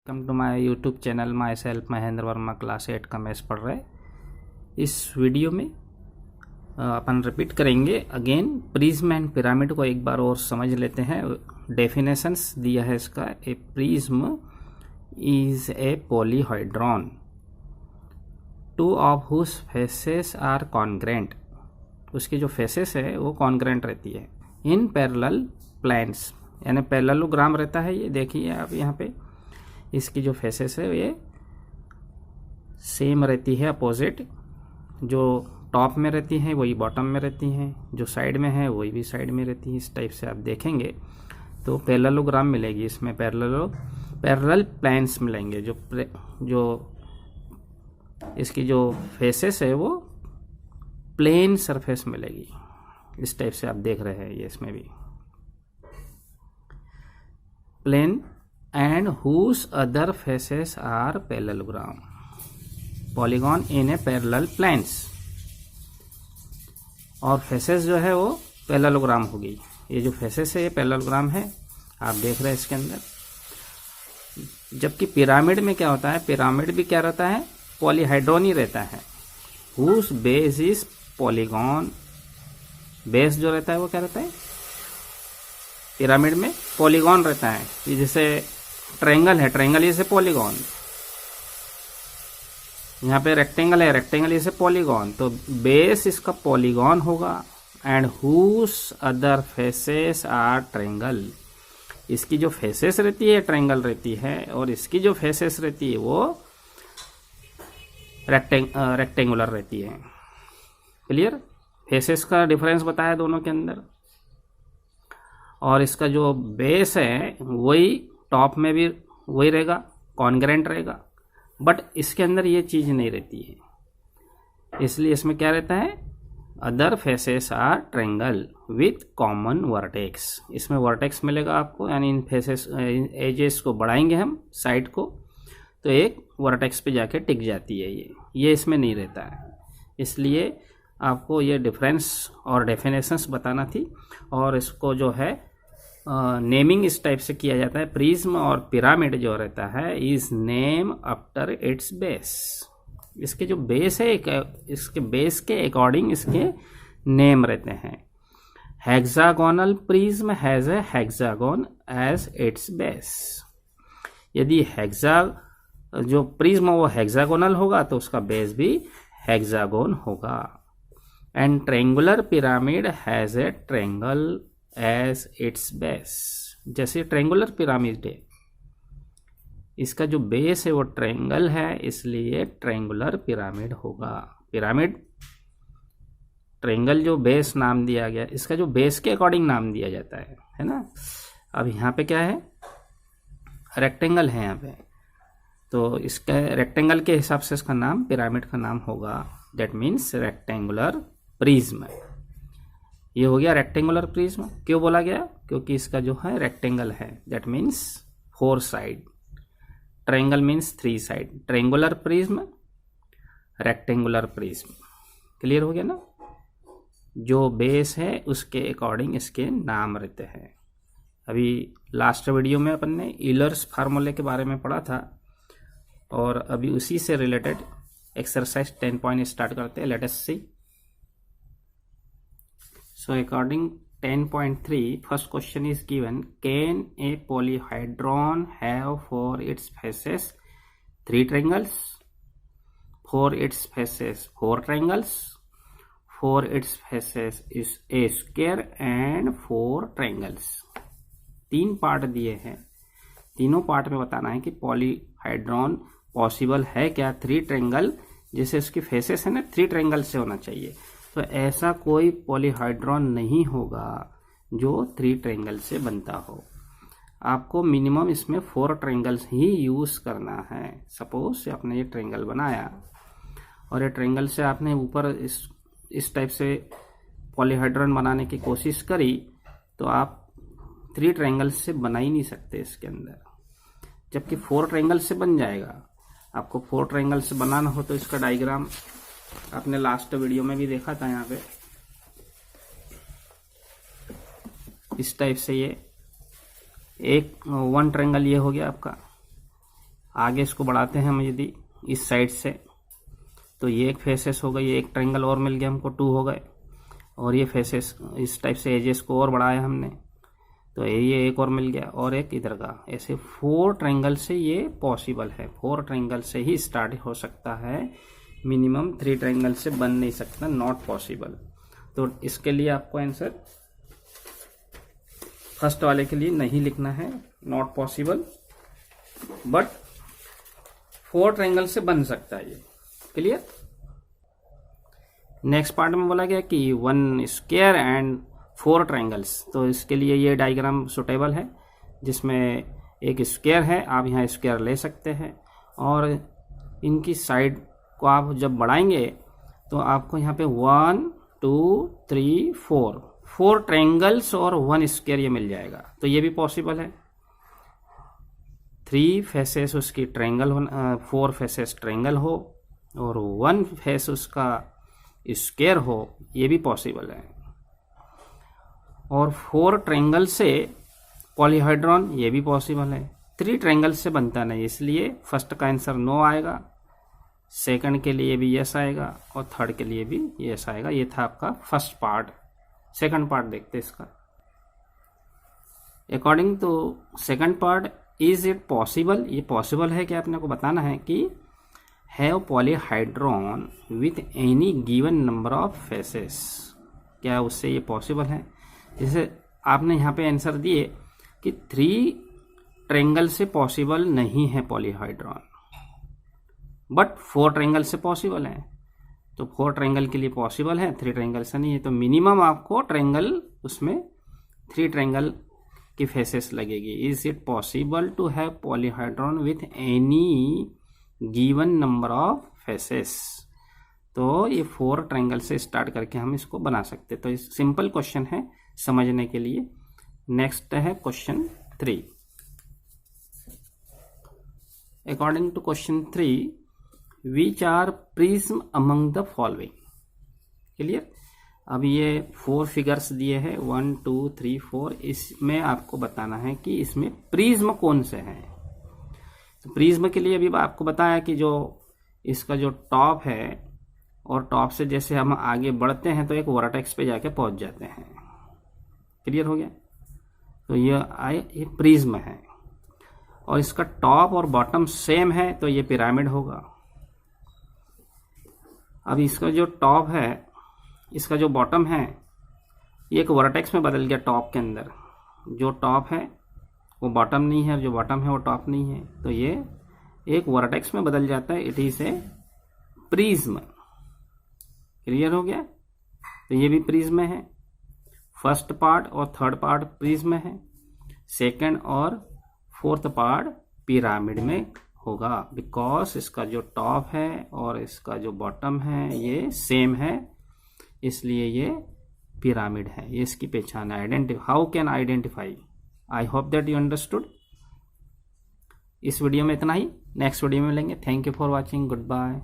Welcome to my YouTube channel. My self Mahendra Verma class 8 का maths पढ़ रहे। इस वीडियो में अपन रिपीट करेंगे अगेन प्रिज्म एंड पिरामिड को एक बार और समझ लेते हैं। डेफिनेशंस दिया है इसका। A prism is a polyhedron two of whose faces are congruent. उसकी जो फेसेस है वो कॉन्ग्रेंट रहती है इन पैरेलल प्लेन्स, यानी पैरेललोग्राम रहता है। ये देखिए आप यहाँ पे इसकी जो फेसेस है ये सेम रहती है, अपोजिट। जो टॉप में रहती हैं वही बॉटम में रहती हैं, जो साइड में है वही भी साइड में रहती है। इस टाइप से आप देखेंगे तो पैरेललोग्राम मिलेगी इसमें, पैरेलल प्लेन्स मिलेंगे। जो इसकी जो फेसेस है वो प्लेन सरफेस मिलेगी। इस टाइप से आप देख रहे हैं ये इसमें भी plane and whose other faces are parallelogram polygon in a parallel planes। और फेसेस जो है वो पैरेललोग्राम होगी। ये जो फेसेस है ये पैरेललोग्राम है, आप देख रहे हैं इसके अंदर। जबकि पिरामिड में क्या होता है, पिरामिड भी क्या रहता है, पॉलीहाइड्रॉन ही रहता है। whose base is polygon। Base जो रहता है वो क्या रहता है, पिरामिड में पॉलीगॉन रहता है। ये जैसे ट्रायंगल है, ट्रायंगल जैसे पॉलीगॉन। यहाँ पे रेक्टेंगल है, रेक्टेंगल जैसे पॉलीगॉन। तो बेस इसका पॉलीगॉन होगा। And whose other faces are triangle. इसकी जो फेसेस रहती है ट्रायंगल रहती है, और इसकी जो फेसेस रहती है वो रेक्टेंगुलर रहती है। क्लियर? फेसेस का डिफरेंस बताया दोनों के अंदर। और इसका जो बेस है वही टॉप में भी वही रहेगा, कॉन्ग्रेंट रहेगा। बट इसके अंदर ये चीज नहीं रहती है, इसलिए इसमें क्या रहता है, other faces are triangle with common vertex. इसमें वर्टेक्स मिलेगा आपको, यानी इन फेसेस एजेस को बढ़ाएंगे हम साइड को तो एक वर्टेक्स पे जाके टिक जाती है। ये इसमें नहीं रहता है। इसलिए आपको ये डिफरेंस और डेफिनेशंस बताना थी। और इसको जो है नेमिंग इस टाइप से किया जाता है। प्रिज्म और पिरामिड जो रहता है is name after it's base. इसके जो बेस है, इसके बेस के अकॉर्डिंग इसके नेम रहते हैं। Hexagonal prism has a hexagon as its base. यदि जो प्रिज्म वो हेक्सागोनल होगा तो उसका बेस भी हेक्सागोन होगा। And triangular pyramid has a triangle as its base. जैसे ट्रायंगुलर पिरामिड है, इसका जो बेस है वो ट्रायंगल है, इसलिए ट्रायंगुलर पिरामिड होगा। पिरामिड ट्रायंगल जो बेस नाम दिया गया, इसका जो बेस के अकॉर्डिंग नाम दिया जाता है ना। अब यहाँ पे क्या है, रेक्टेंगल है यहाँ पे, तो इसका रेक्टेंगल के हिसाब से इसका नाम पिरामिड का नाम होगा। That means rectangular prism. ये हो गया रेक्टेंगुलर प्रिज्म। क्यों बोला गया, क्योंकि इसका जो है रेक्टेंगल है, that means 4 side. Triangle means 3 side. Triangular prism, rectangular prism. Clear हो गया ना। जो बेस है उसके अकॉर्डिंग इसके नाम रहते हैं। अभी लास्ट वीडियो में अपन ने यूलर्स फार्मूले के बारे में पढ़ा था, और अभी उसी से रिलेटेड एक्सरसाइज 10 पॉइंट स्टार्ट करते हैं। Let us C. So according 10.3, first question is given, can a polyhedron have for its faces 3 triangles, for its faces 4 triangles, for its faces is a square and 4 triangles। 3 part दिए हैं, तीनों part में बताना है कि पॉलीहाइड्रॉन possible है क्या 3 triangle, जैसे उसकी फेसेस है ना 3 ट्रायंगल से होना चाहिए। तो ऐसा कोई पॉलीहाइड्रॉन नहीं होगा जो 3 ट्रायंगल से बनता हो। आपको मिनिमम इसमें 4 ट्रायंगल्स ही यूज करना है। सपोज आपने ये ट्रायंगल बनाया और ये ट्रायंगल से आपने ऊपर इस टाइप से पॉलीहाइड्रॉन बनाने की कोशिश करी, तो आप 3 ट्रायंगल से बना ही नहीं सकते इसके अंदर, जबकि 4 ट्रायंगल से बन जाएगा। आपको 4 ट्रायंगल से बनाना हो तो इसका डायग्राम आपने लास्ट वीडियो में भी देखा था। यहाँ पे इस टाइप से ये 1 ट्रायंगल ये हो गया आपका, आगे इसको बढ़ाते हैं हम यदि इस साइड से, तो ये एक फेसेस हो गई, एक ट्रायंगल और मिल गया हमको, 2 हो गए। और ये फेसेस इस टाइप से एजेस को और बढ़ाया हमने, तो ये एक और मिल गया, और एक इधर का। ऐसे 4 ट्रायंगल से ये पॉसिबल है, 4 ट्रायंगल से ही स्टार्ट हो सकता है, मिनिमम 3 ट्रायंगल से बन नहीं सकता, नॉट पॉसिबल। तो इसके लिए आपको आंसर फर्स्ट वाले के लिए नहीं लिखना है, नॉट पॉसिबल, बट 4 ट्रायंगल से बन सकता है ये। क्लियर। नेक्स्ट पार्ट में बोला गया कि 1 स्क्वायर एंड 4 ट्रायंगल्स, तो इसके लिए ये डायग्राम सुटेबल है, जिसमें एक स्क्वायर है, आप यहाँ स्क्वायर ले सकते हैं, और इनकी साइड को आप जब बढ़ाएंगे तो आपको यहाँ पे 1 2 3 4 ट्रायंगल्स और 1 स्क्वायर ये मिल जाएगा। तो ये भी पॉसिबल है, 3 फेसेस उसकी ट्रायंगल हो, 4 फेसेस ट्रायंगल हो, और 1 फेस उसका स्क्वायर हो, ये भी पॉसिबल है। और 4 ट्रायंगल से पॉलीहाइड्रॉन, ये भी पॉसिबल है। 3 ट्रायंगल से बनता नहीं, इसलिए फर्स्ट का आंसर नो आएगा, सेकंड के लिए भी यस आएगा, और थर्ड के लिए भी यस आएगा। ये था आपका फर्स्ट पार्ट। सेकंड पार्ट देखते हैं इसका। According to second part, is it possible, ये पॉसिबल है कि आपने को बताना है कि have polyhedron with any given number of faces, क्या उससे ये पॉसिबल है। जैसे आपने यहाँ पे आंसर दिए कि 3 ट्रायंगल से पॉसिबल नहीं है पॉलीहाइड्रॉन, बट 4 ट्रायंगल से पॉसिबल है। तो 4 ट्रायंगल के लिए पॉसिबल है, 3 ट्रायंगल से नहीं है। तो मिनिमम आपको ट्रायंगल उसमें 3 ट्रायंगल की फेसेस लगेगी। Is it possible to have polyhedron with any given number of faces, तो ये 4 ट्रायंगल से स्टार्ट करके हम इसको बना सकते। तो इस सिंपल क्वेश्चन है समझने के लिए। नेक्स्ट है question 3। According to question 3, which are prism among the following. Clear. अब ये 4 फिगर्स दिए हैं, 1 2 3 4, इसमें आपको बताना है कि इसमें प्रिज्म कौन से हैं। तो प्रिज्म के लिए अभी आपको बताया कि जो इसका जो टॉप है, और टॉप से जैसे हम आगे बढ़ते हैं तो एक वर्टेक्स पे जाके पहुंच जाते हैं। क्लियर हो गया। तो ये प्रिज्म है, और इसका टॉप और बॉटम सेम है, तो ये पिरामिड होगा। अब इसका जो टॉप है, इसका जो बॉटम है, ये एक वर्टेक्स में बदल गया टॉप के अंदर। जो टॉप है वो बॉटम नहीं है, जो बॉटम है वो टॉप नहीं है, तो ये एक वर्टेक्स में बदल जाता है। It is a prism. Clear हो गया। तो ये भी प्रिज्म है। फर्स्ट पार्ट और थर्ड पार्ट प्रिज्म है, सेकंड और फोर्थ पार्ट पिरामिड में होगा, बिकॉज इसका जो टॉप है और इसका जो बॉटम है ये सेम है, इसलिए ये पिरामिड है। ये इसकी पहचान है। How can identify. I hope that you understood. इस वीडियो में इतना ही, नेक्स्ट वीडियो में मिलेंगे। Thank you for watching, good bye.